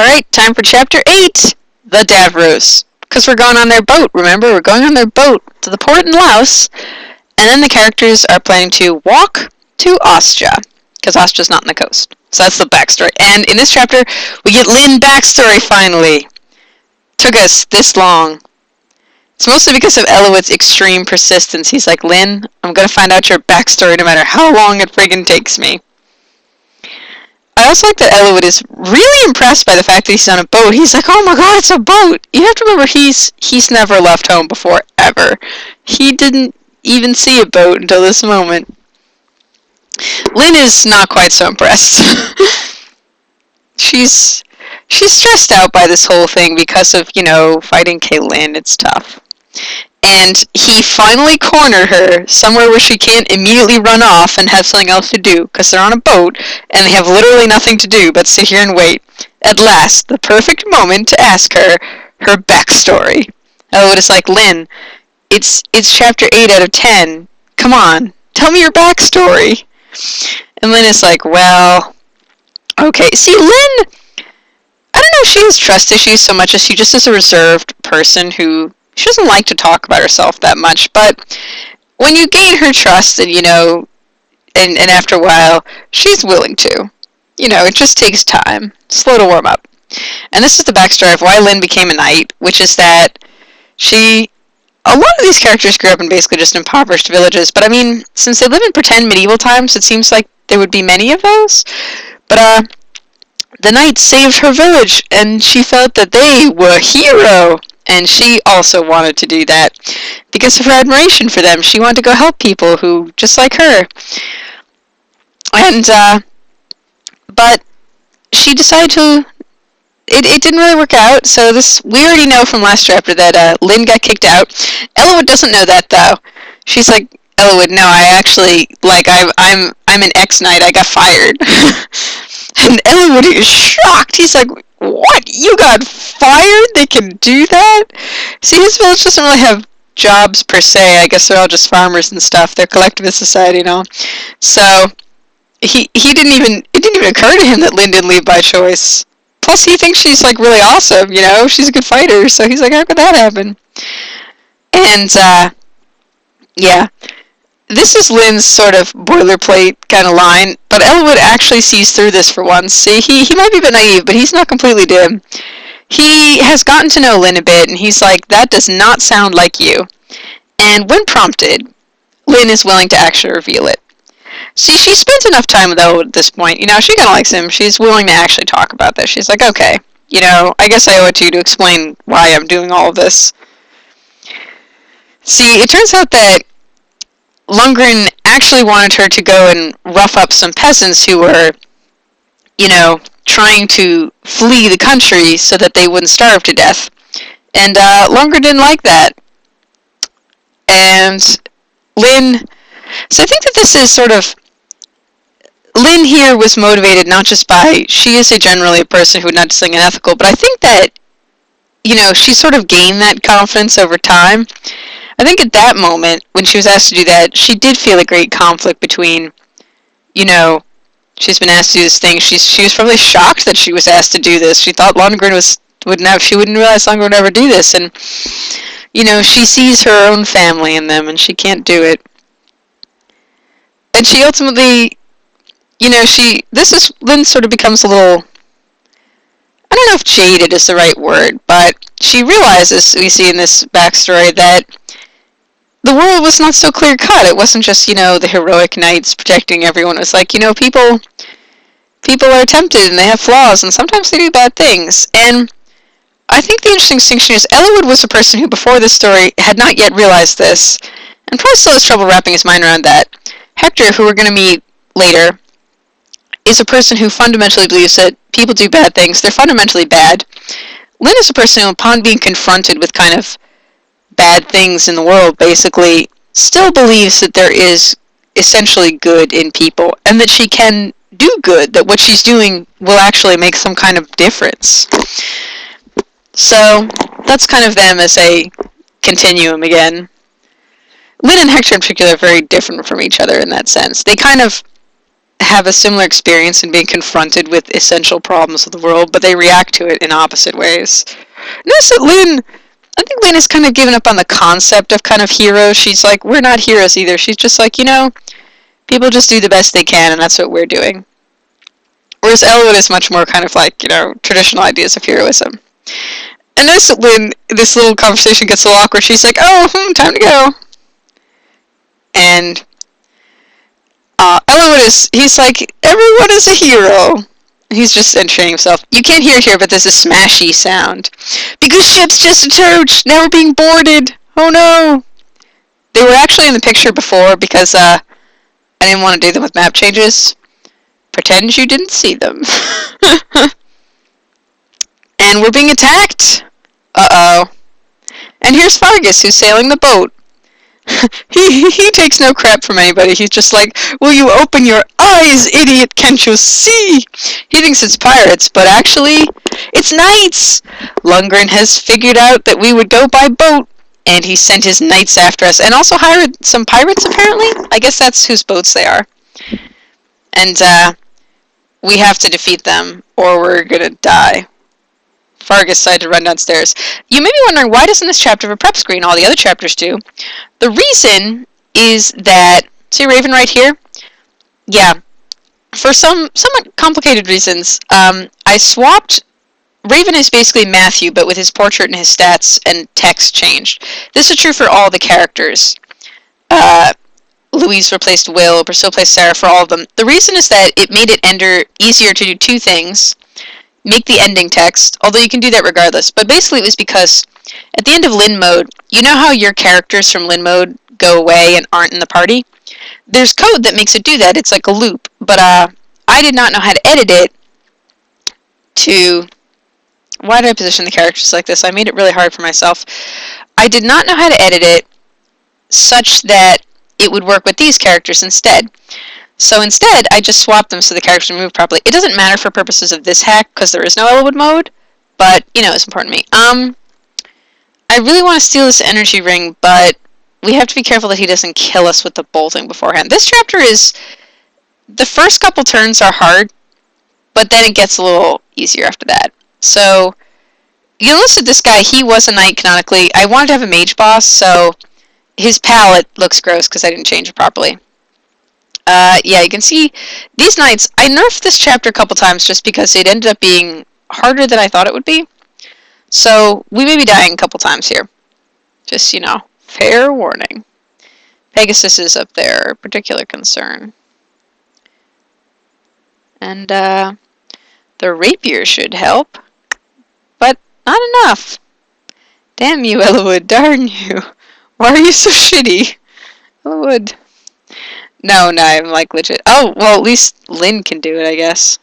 Alright, time for chapter 8, The Davros. Because we're going on their boat, remember? We're going on their boat to the port in Laos, and then the characters are planning to walk to Austria, because Austria's not on the coast. So that's the backstory. And in this chapter, we get Lynn backstory finally. Took us this long. It's mostly because of Elowood's extreme persistence. He's like, Lynn, I'm going to find out your backstory no matter how long it friggin' takes me. I also like that Elowood is really impressed by the fact that he's on a boat. He's like, oh my god, it's a boat! You have to remember, he's never left home before, ever. He didn't even see a boat until this moment. Lynn is not quite so impressed. She's stressed out by this whole thing because of, fighting Kaylin. It's tough. And he finally cornered her somewhere where she can't immediately run off and have something else to do, because they're on a boat and they have literally nothing to do but sit here and wait. At last, the perfect moment to ask her backstory. Oh, it's like, Lynn, it's chapter 8 out of 10. Come on, tell me your backstory. And Lynn is like, well, okay. See, Lynn, I don't know if she has trust issues so much as she just is a reserved person who she doesn't like to talk about herself that much, but when you gain her trust and, and after a while, she's willing to. It just takes time. Slow to warm up. And this is the backstory of why Lynn became a knight, which is that a lot of these characters grew up in basically just impoverished villages, but I mean, since they live in pretend medieval times, it seems like there would be many of those. But, the knight saved her village, and she felt that they were a hero. And she also wanted to do that because of her admiration for them. She wanted to go help people who, just like her. And, but she decided to, it didn't really work out. So we already know from last chapter that, Lynn got kicked out. Elowood doesn't know that, though. She's like, Elowood, no, I actually, I'm an ex-knight. I got fired. And Elowood is shocked. He's like, what? You got fired? They can do that? See, his village doesn't really have jobs per se. I guess they're all just farmers and stuff. They're collectivist society and all. So, it didn't even occur to him that Lynn didn't leave by choice. Plus, he thinks she's, really awesome, She's a good fighter, so he's like, how could that happen? And, yeah. This is Lynn's sort of boilerplate kind of line, but Elowood actually sees through this for once. See, he might be a bit naive, but he's not completely dim. He has gotten to know Lynn a bit, and he's like, that does not sound like you. And when prompted, Lynn is willing to actually reveal it. See, she spent enough time with Elowood at this point. She kind of likes him. She's willing to actually talk about this. She's like, okay, I guess I owe it to you to explain why I'm doing all of this. See, it turns out that Lundgren actually wanted her to go and rough up some peasants who were, trying to flee the country so that they wouldn't starve to death. And Lundgren didn't like that. And Lynn... So I think that this is sort of... Lynn here was motivated not just by... She is generally a person who would not just think unethical, but I think that, she sort of gained that confidence over time. I think at that moment, when she was asked to do that, she did feel a great conflict between, she's been asked to do this thing. She was probably shocked that she was asked to do this. She thought Lundgren she wouldn't realize Lundgren would never do this. And, she sees her own family in them, and she can't do it. And she ultimately, Lynn sort of becomes a little, I don't know if jaded is the right word, but she realizes, we see in this backstory, that the world was not so clear-cut. It wasn't just, the heroic knights protecting everyone. It was like, people are tempted and they have flaws, and sometimes they do bad things. And I think the interesting distinction is Elowood was a person who, before this story, had not yet realized this, and probably still has trouble wrapping his mind around that. Hector, who we're going to meet later, is a person who fundamentally believes that people do bad things. They're fundamentally bad. Lynn is a person who, upon being confronted with kind of bad things in the world, basically still believes that there is essentially good in people and that she can do good, that what she's doing will actually make some kind of difference. So that's kind of them as a continuum again. Lynn and Hector in particular are very different from each other in that sense. They kind of have a similar experience in being confronted with essential problems of the world, but they react to it in opposite ways. Notice that I think Lynn has kind of given up on the concept of kind of heroes. She's like, we're not heroes either. She's just like, people just do the best they can, and that's what we're doing. Whereas Elwood is much more kind of like, traditional ideas of heroism. And notice that when this little conversation gets a little awkward, she's like, oh, time to go. And Elwood he's like, everyone is a hero. He's just entertaining himself. You can't hear it here, but there's a smashy sound. Because ship's just a church! Now we're being boarded! Oh no! They were actually in the picture before because I didn't want to do them with map changes. Pretend you didn't see them. And we're being attacked! Uh-oh. And here's Fargus, who's sailing the boat. he takes no crap from anybody. He's just like, will you open your eyes, idiot? Can't you see? He thinks it's pirates, but actually, it's knights! Lundgren has figured out that we would go by boat, and he sent his knights after us, and also hired some pirates, apparently? I guess that's whose boats they are. And, we have to defeat them, or we're gonna die. Fargus decided to run downstairs. You may be wondering, why doesn't this chapter have a prep screen? All the other chapters do. The reason is that, see Raven right here? Yeah. For some somewhat complicated reasons, I swapped... Raven is basically Matthew, but with his portrait and his stats and text changed. This is true for all the characters. Louise replaced Will, Priscilla replaced Sarah for all of them. The reason is that it made it Ender easier to do two things. Make the ending text, although you can do that regardless. But basically it was because at the end of Lin mode, you know how your characters from Lin mode go away and aren't in the party? There's code that makes it do that. It's like a loop. But I did not know how to edit it to... Why did I position the characters like this? I made it really hard for myself. I did not know how to edit it such that it would work with these characters instead. So instead, I just swapped them so the characters move properly. It doesn't matter for purposes of this hack, because there is no Elwood mode, but, it's important to me. I really want to steal this energy ring, but we have to be careful that he doesn't kill us with the bolting beforehand. This chapter is... The first couple turns are hard, but then it gets a little easier after that. So, you'll notice that this guy, he was a knight canonically. I wanted to have a mage boss, so his palette looks gross because I didn't change it properly. Yeah, you can see these knights. I nerfed this chapter a couple times just because it ended up being harder than I thought it would be. So, we may be dying a couple times here. Just, fair warning. Pegasus is up there, particular concern. And, the rapier should help. But, not enough. Damn you, Elwood, darn you. Why are you so shitty? Elwood. No, I'm like legit. Oh, well, at least Lynn can do it, I guess.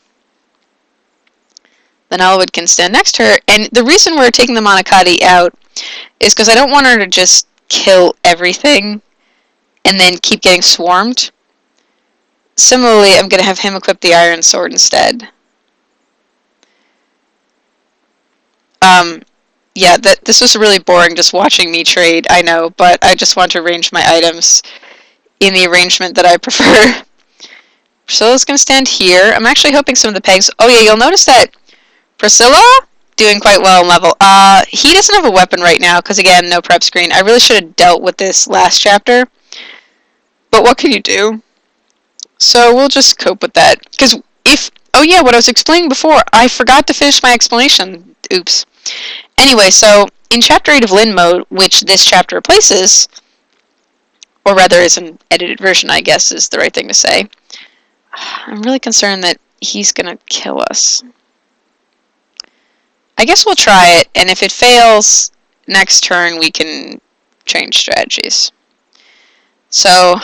Then Elwood can stand next to her. And the reason we're taking the Monocotti out is because I don't want her to just kill everything and then keep getting swarmed. Similarly, I'm going to have him equip the iron sword instead. Yeah, this was really boring just watching me trade, I know, but I just want to arrange my items in the arrangement that I prefer. Priscilla's going to stand here. I'm actually hoping some of the pegs... Oh yeah, you'll notice that Priscilla, doing quite well in level. He doesn't have a weapon right now, because again, no prep screen. I really should have dealt with this last chapter. But what can you do? So we'll just cope with that. Because if... Oh yeah, what I was explaining before, I forgot to finish my explanation. Oops. Anyway, so in Chapter 8 of Lin mode, which this chapter replaces, or rather is an edited version, I guess is the right thing to say, I'm really concerned that he's going to kill us. I guess we'll try it, and if it fails, next turn we can change strategies. So,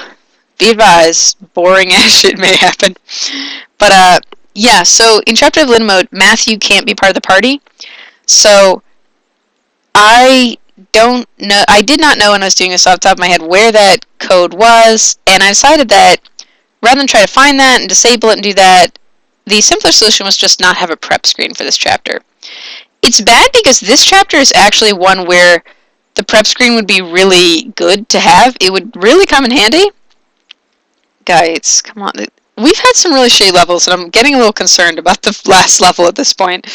be advised, boring as shit may happen. But, yeah, so in Chapter of Lin mode, Matthew can't be part of the party. So, I did not know when I was doing this off the top of my head where that code was, and I decided that rather than try to find that and disable it and do that, the simpler solution was just not have a prep screen for this chapter. It's bad because this chapter is actually one where the prep screen would be really good to have. It would really come in handy. Guys, come on. we've had some really shitty levels, and I'm getting a little concerned about the last level at this point.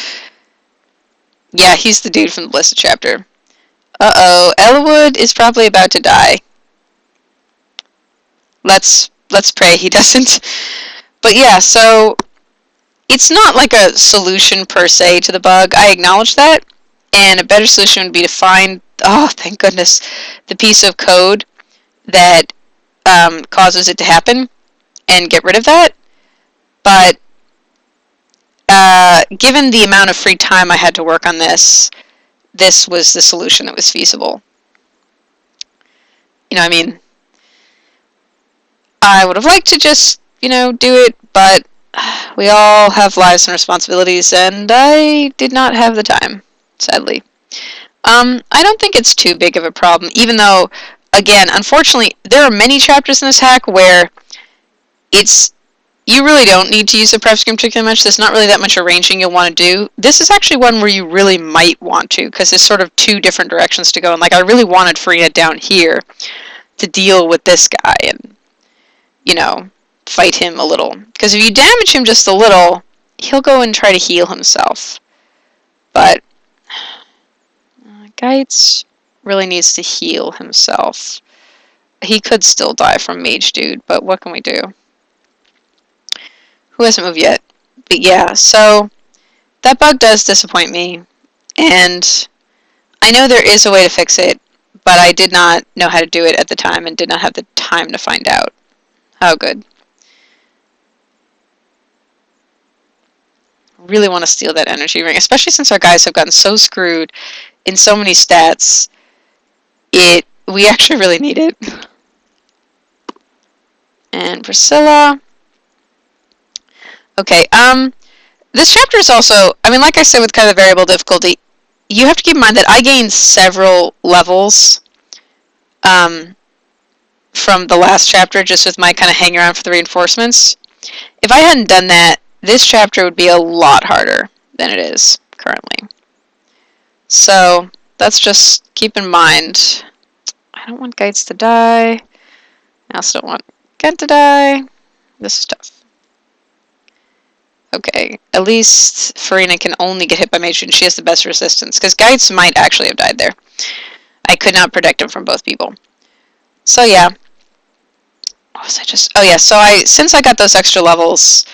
Yeah, he's the dude from the Blissed chapter. Uh-oh, Elwood is probably about to die. Let's pray he doesn't. But yeah, so it's not like a solution per se to the bug. I acknowledge that, and a better solution would be to find, oh, thank goodness, the piece of code that causes it to happen and get rid of that. But given the amount of free time I had to work on this was the solution that was feasible. You know, I mean, I would have liked to just, do it, but we all have lives and responsibilities, and I did not have the time, sadly. I don't think it's too big of a problem, even though, again, unfortunately, there are many chapters in this hack where you really don't need to use the prep scheme particularly much. There's not really that much arranging you'll want to do. This is actually one where you really might want to, because there's sort of two different directions to go. And like, I really wanted Farina down here to deal with this guy and, fight him a little. Because if you damage him just a little, he'll go and try to heal himself. But Geitz really needs to heal himself. He could still die from Mage Dude, but what can we do? Who hasn't moved yet? But yeah, so that bug does disappoint me, and I know there is a way to fix it, but I did not know how to do it at the time and did not have the time to find out. Oh, good. Really want to steal that energy ring, especially since our guys have gotten so screwed in so many stats. We actually really need it. And Priscilla. Okay, this chapter is also, I mean, like I said, with kind of variable difficulty, you have to keep in mind that I gained several levels from the last chapter just with my kind of hang around for the reinforcements. If I hadn't done that, this chapter would be a lot harder than it is currently. So that's just keep in mind. I don't want Geitz to die. I also don't want Gent to die. This is tough. Okay, at least Farina can only get hit by Mage and she has the best resistance, because Geitz might actually have died there. I could not protect him from both people. So yeah. What was I just... Oh yeah, so since I got those extra levels,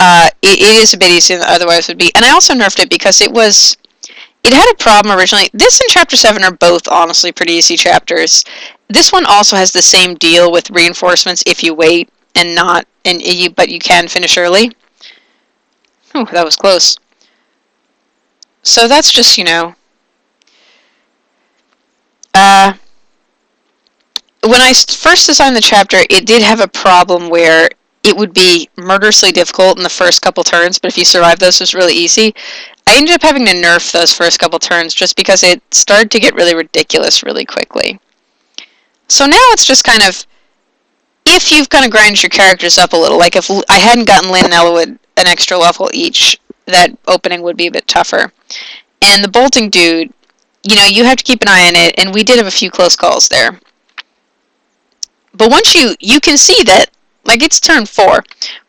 it is a bit easier than otherwise would be. And I also nerfed it because it had a problem originally. This and Chapter 7 are both honestly pretty easy chapters. This one also has the same deal with reinforcements if you wait and not, but you can finish early. Oh, that was close. So that's just, when I first designed the chapter, it did have a problem where it would be murderously difficult in the first couple turns, but if you survive those, it was really easy. I ended up having to nerf those first couple turns just because it started to get really ridiculous really quickly. So now it's just kind of, if you've kind of grinded your characters up a little, like if I hadn't gotten Lynn and Elwood an extra level each, that opening would be a bit tougher. And the bolting dude, you have to keep an eye on it, and we did have a few close calls there. But once you can see that, like it's turn 4,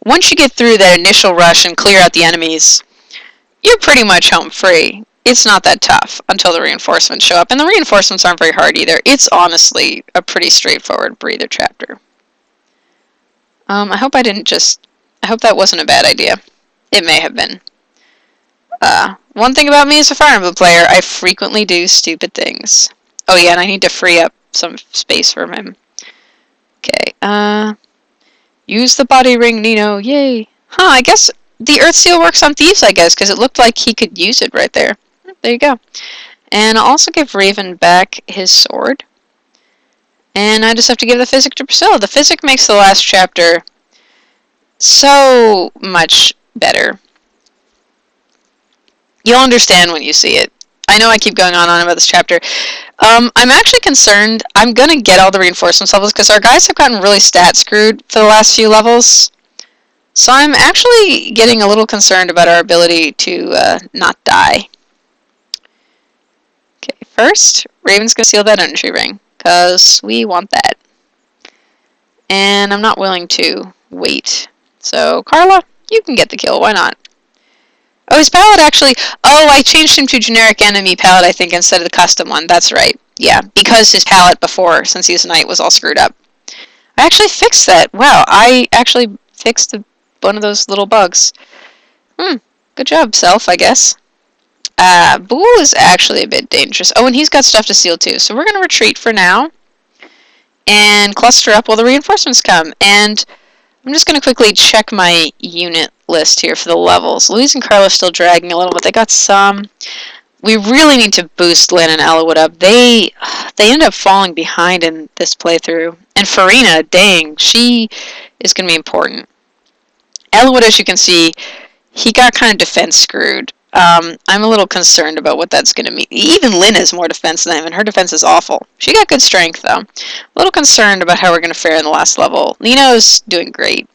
once you get through that initial rush and clear out the enemies, you're pretty much home free. It's not that tough until the reinforcements show up, and the reinforcements aren't very hard either. It's honestly a pretty straightforward breather chapter. I hope that wasn't a bad idea. It may have been. One thing about me as a Fire Emblem player, I frequently do stupid things. Oh yeah, and I need to free up some space for him. Okay, use the body ring, Nino, yay. Huh, I guess the Earth Seal works on thieves, I guess, because it looked like he could use it right there. There you go. And I'll also give Raven back his sword. And I just have to give the physic to Priscilla. The physic makes the last chapter so much better. You'll understand when you see it. I know I keep going on about this chapter. I'm actually concerned. I'm going to get all the reinforcements levels because our guys have gotten really stat screwed for the last few levels. So I'm actually getting a little concerned about our ability to not die. Okay, first, Raven's going to seal that energy ring because we want that. And I'm not willing to wait. So, Carla, you can get the kill. Why not? Oh, his palette actually... Oh, I changed him to generic enemy palette, I think, instead of the custom one. That's right. Yeah, because his palette before, since he was a knight, was all screwed up. I actually fixed that. Wow, I actually fixed one of those little bugs. Good job, self, I guess. Bool is actually a bit dangerous. Oh, and he's got stuff to steal, too. So we're going to retreat for now and cluster up while the reinforcements come. And I'm just going to quickly check my unit list here for the levels. Louise and Carla are still dragging a little, but they got some. We really need to boost Lynn and Ellawood up. They end up falling behind in this playthrough. And Farina, dang, she is going to be important. Ellawood, as you can see, he got kind of defense screwed. I'm a little concerned about what that's going to mean. Even Lynn has more defense than him, and her defense is awful. She got good strength, though. A little concerned about how we're going to fare in the last level. Nino's doing great.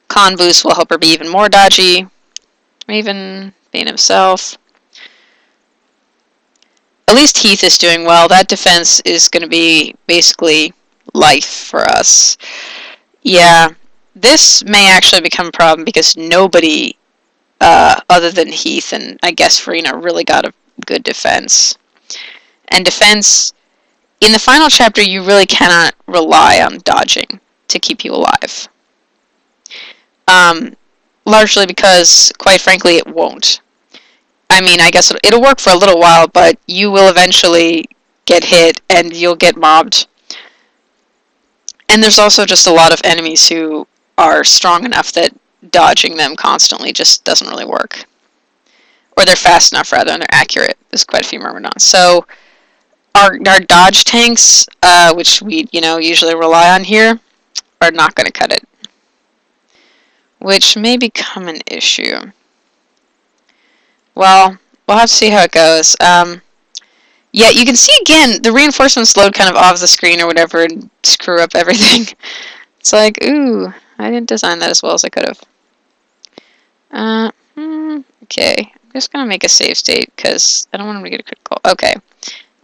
Con boost will help her be even more dodgy. Raven being himself. At least Heath is doing well. That defense is going to be basically life for us. Yeah, this may actually become a problem because nobody other than Heath and I guess Farina really got a good defense. And defense, in the final chapter, you really cannot rely on dodging to keep you alive. Largely because, quite frankly, it won't. I mean, I guess it'll work for a little while, but you will eventually get hit and you'll get mobbed. And there's also just a lot of enemies who are strong enough that dodging them constantly just doesn't really work. Or they're fast enough, rather, and they're accurate. There's quite a few Myrmidons. So, our dodge tanks, which we, usually rely on here, are not going to cut it. Which may become an issue. Well, we'll have to see how it goes. Yeah, you can see again, the reinforcements load kind of off the screen or whatever and screw up everything. It's like, ooh, I didn't design that as well as I could have. Okay, I'm just going to make a save state because I don't want him to get a critical. Okay.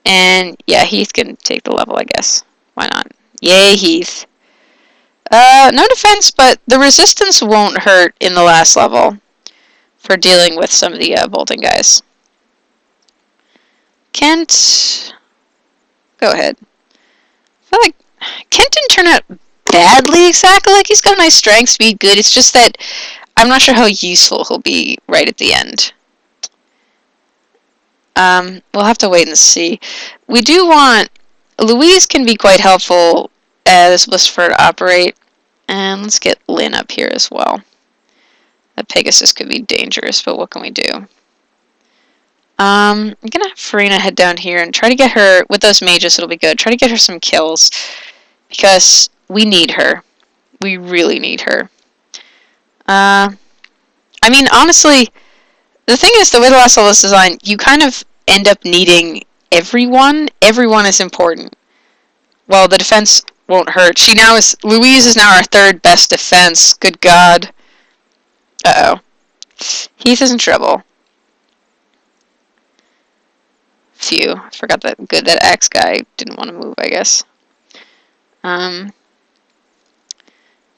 And yeah, Heath can take the level, I guess. Why not? Yay, Heath. No defense, but the resistance won't hurt in the last level for dealing with some of the bolting guys. Kent, go ahead. I feel like Kent didn't turn out badly exactly. Like, he's got a nice strength, speed, good. It's just that I'm not sure how useful he'll be right at the end. We'll have to wait and see. We do want... Louise can be quite helpful as Lucifer to operate. And let's get Lynn up here as well. That Pegasus could be dangerous, but what can we do? I'm going to have Farina head down here and try to get her... With those mages, it'll be good. Try to get her some kills. Because we need her. We really need her. I mean, honestly... The thing is, the way the last level is designed, you kind of end up needing everyone. Everyone is important. Well, the defense won't hurt. Louise is now our third best defense. Good God. Uh-oh. Heath is in trouble. Phew. I forgot that axe guy didn't want to move, I guess.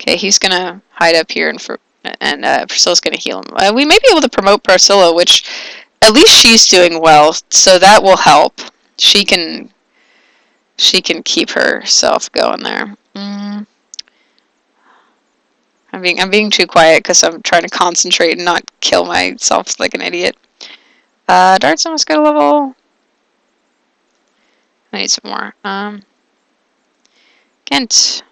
Okay, he's gonna hide up here and Priscilla's going to heal him. We may be able to promote Priscilla, which at least she's doing well, so that will help. She can keep herself going there. I'm being too quiet because I'm trying to concentrate and not kill myself like an idiot. Darts almost got a level. I need some more. Kent.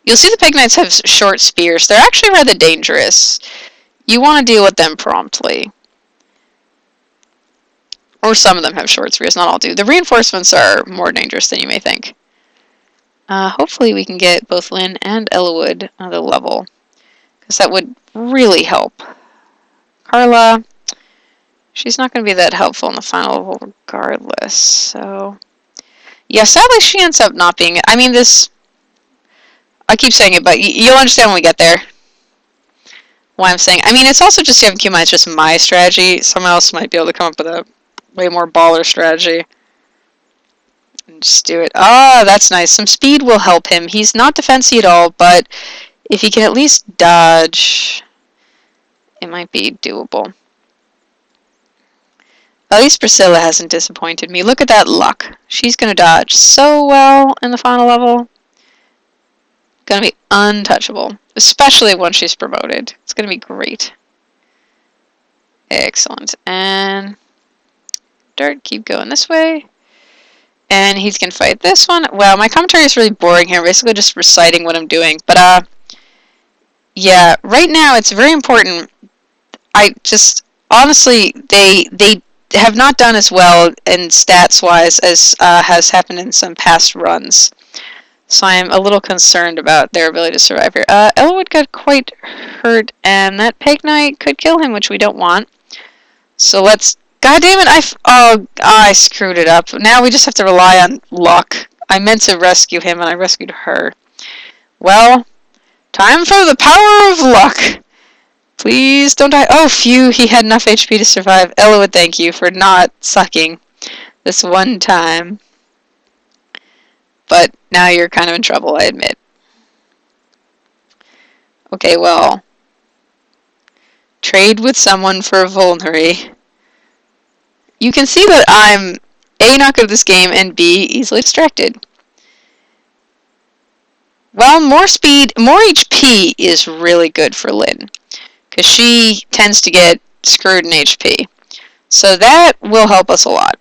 You'll see the Pig Knights have short spears. They're actually rather dangerous. You want to deal with them promptly. Or some of them have short spears, not all do. The reinforcements are more dangerous than you may think. Hopefully we can get both Lynn and Ellawood on the level. Because that would really help. Carla, she's not going to be that helpful in the final level regardless. So, yeah, sadly she ends up not being... I mean, I keep saying it, but you'll understand when we get there. Why I'm saying... I mean, it's also just 7Q it's just my strategy. Someone else might be able to come up with a way more baller strategy. And just do it. Ah, that's nice. Some speed will help him. He's not defensy at all, but If he can at least dodge, it might be doable. At least Priscilla hasn't disappointed me. Look at that luck. She's going to dodge so well in the final level. Going to be untouchable, especially once she's promoted. It's going to be great. Excellent. And Dirt, keep going this way. And he's going to fight this one. Wow, my commentary is really boring here. Basically just reciting what I'm doing. But, yeah, right now it's very important. I just, honestly, they have not done as well in stats-wise as has happened in some past runs. So I'm a little concerned about their ability to survive here. Elwood got quite hurt, and that Peg Knight could kill him, which we don't want. So let's... God damn it, I screwed it up. Now we just have to rely on luck. I meant to rescue him, and I rescued her. Well, time for the power of luck. Please don't die. Oh, phew, he had enough HP to survive. Elwood, thank you for not sucking this one time. But now you're kind of in trouble, I admit. Okay, well. Trade with someone for a vulnerary. You can see that I'm A, not good at this game, and B, easily distracted. Well, more speed, more HP is really good for Lynn. Because she tends to get screwed in HP. So that will help us a lot.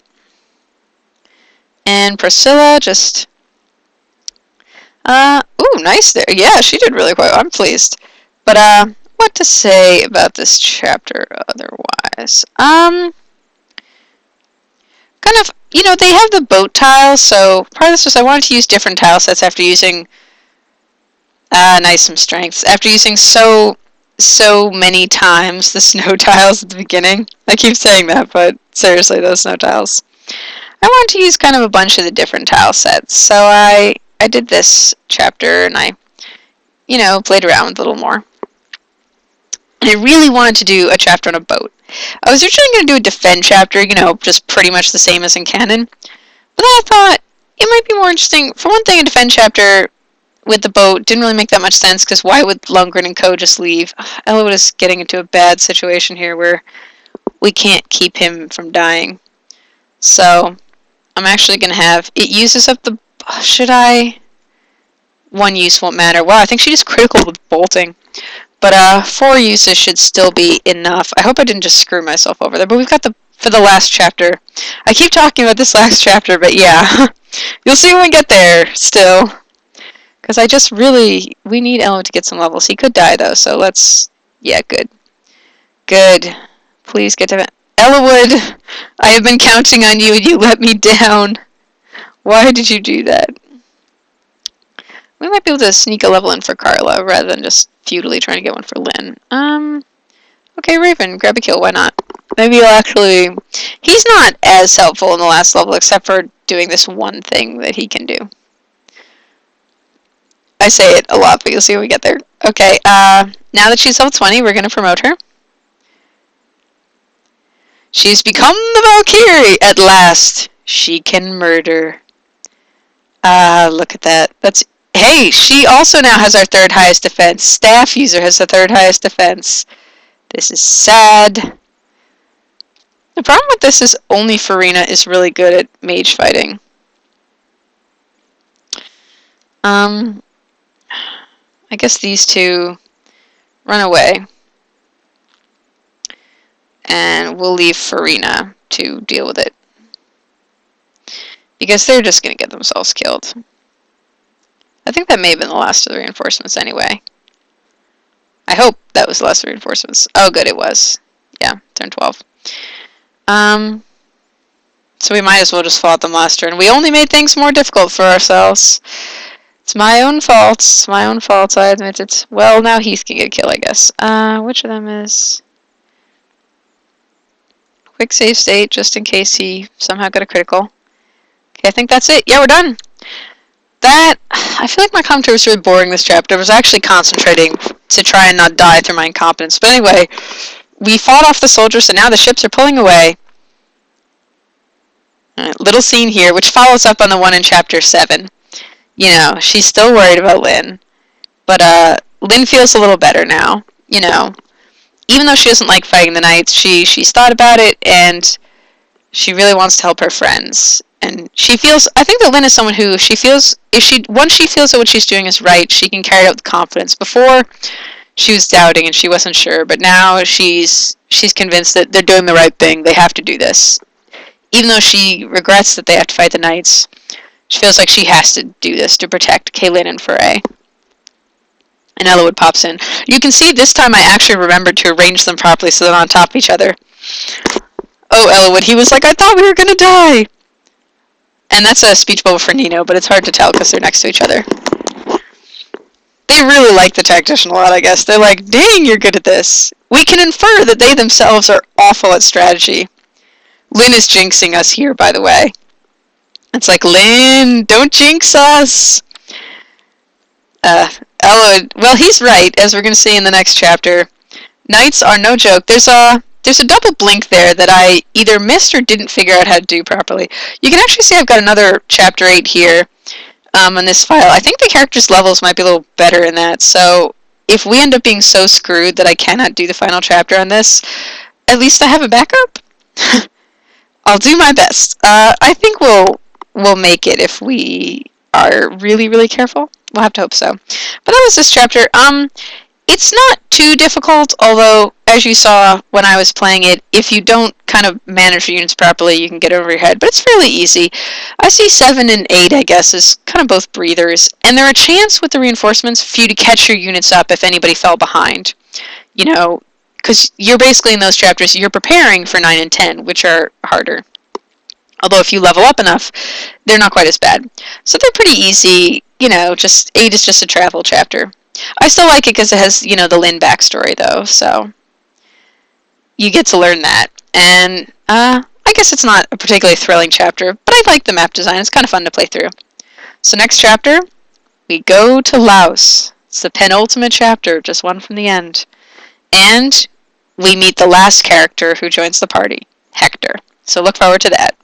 And Priscilla just... ooh, nice there. Yeah, she did really quite well. I'm pleased. But, what to say about this chapter otherwise? Kind of, you know, they have the boat tiles, so part of this was I wanted to use different tile sets after using, nice, some strengths. After using so many times the snow tiles at the beginning. I keep saying that, but seriously, those snow tiles. I wanted to use kind of a bunch of the different tile sets, so I did this chapter, and I, you know, played around with it a little more. And I really wanted to do a chapter on a boat. I was originally going to do a defend chapter, you know, just pretty much the same as in canon. But then I thought it might be more interesting. For one thing, a defend chapter with the boat didn't really make that much sense, because why would Lundgren and co. just leave? Elwood is getting into a bad situation here where we can't keep him from dying. So I'm actually going to have... It uses up the... Should I... One use won't matter. Wow, I think she just critical with bolting. But 4 uses should still be enough. I hope I didn't just screw myself over there. But we've got for the last chapter. I keep talking about this last chapter, but yeah. You'll see when we get there, still. Because I just really... We need Elwood to get some levels. He could die, though, so let's... Yeah, good. Good. Please get to... Elwood! I have been counting on you, and you let me down. Why did you do that? We might be able to sneak a level in for Carla, rather than just futilely trying to get one for Lynn. Okay, Raven, grab a kill, why not? Maybe he'll actually... He's not as helpful in the last level, except for doing this one thing that he can do. I say it a lot, but you'll see when we get there. Okay, now that she's level 20, we're going to promote her. She's become the Valkyrie at last. She can murder. Look at that. That's... Hey, she also now has our 3rd highest defense. Staff user has the 3rd highest defense. This is sad. The problem with this is only Farina is really good at mage fighting. I guess these two run away. And we'll leave Farina to deal with it. Because they're just going to get themselves killed. I think that may have been the last of the reinforcements anyway. I hope that was the last of the reinforcements. Oh, good, it was. Yeah, turn 12. So we might as well just fall at the muster. And we only made things more difficult for ourselves. It's my own fault. It's my own fault, I admit it. Well, now Heath can get a kill, I guess. Which of them is... Quick save state, just in case he somehow got a critical. Okay, I think that's it. Yeah, we're done. That... I feel like my commentary was really boring this chapter. I was actually concentrating to try and not die through my incompetence. But anyway, we fought off the soldiers, and now the ships are pulling away. Little scene here, which follows up on the one in chapter 7. You know, she's still worried about Lynn. But, Lynn feels a little better now. You know, even though she doesn't like fighting the knights, she's thought about it, and she really wants to help her friends. And she feels, I think that Lynn is someone who she feels, once she feels that what she's doing is right, she can carry it out with confidence. Before, she was doubting and she wasn't sure, but now she's convinced that they're doing the right thing. They have to do this. Even though she regrets that they have to fight the knights, she feels like she has to do this to protect Kaylin and Foray. And Elowood pops in. You can see this time I actually remembered to arrange them properly so they're on top of each other. Oh, Elowood, he was like, I thought we were going to die. And that's a speech bubble for Nino, but it's hard to tell because they're next to each other. They really like the tactician a lot, I guess. They're like, dang, you're good at this. We can infer that they themselves are awful at strategy. Lynn is jinxing us here, by the way. It's like, Lynn, don't jinx us. Elowood, well, he's right, as we're going to see in the next chapter. Knights are no joke. There's a double blink there that I either missed or didn't figure out how to do properly. You can actually see I've got another chapter 8 here on this file. I think the characters' levels might be a little better in that, so if we end up being so screwed that I cannot do the final chapter on this, at least I have a backup. I'll do my best. I think we'll make it if we are really, really careful. We'll have to hope so. But that was this chapter. It's not too difficult, although, as you saw when I was playing it, if you don't kind of manage your units properly, you can get over your head. But it's fairly easy. I see 7 and 8, I guess, as kind of both breathers. And there are a chance with the reinforcements for you to catch your units up if anybody fell behind. You know, because you're basically in those chapters, you're preparing for 9 and 10, which are harder. Although if you level up enough, they're not quite as bad. So they're pretty easy. You know, just 8 is just a travel chapter. I still like it because it has, you know, the Lynn backstory, though, so you get to learn that. And I guess it's not a particularly thrilling chapter, but I like the map design. It's kind of fun to play through. So next chapter, we go to Laos. It's the penultimate chapter, just one from the end. And we meet the last character who joins the party, Hector. So look forward to that.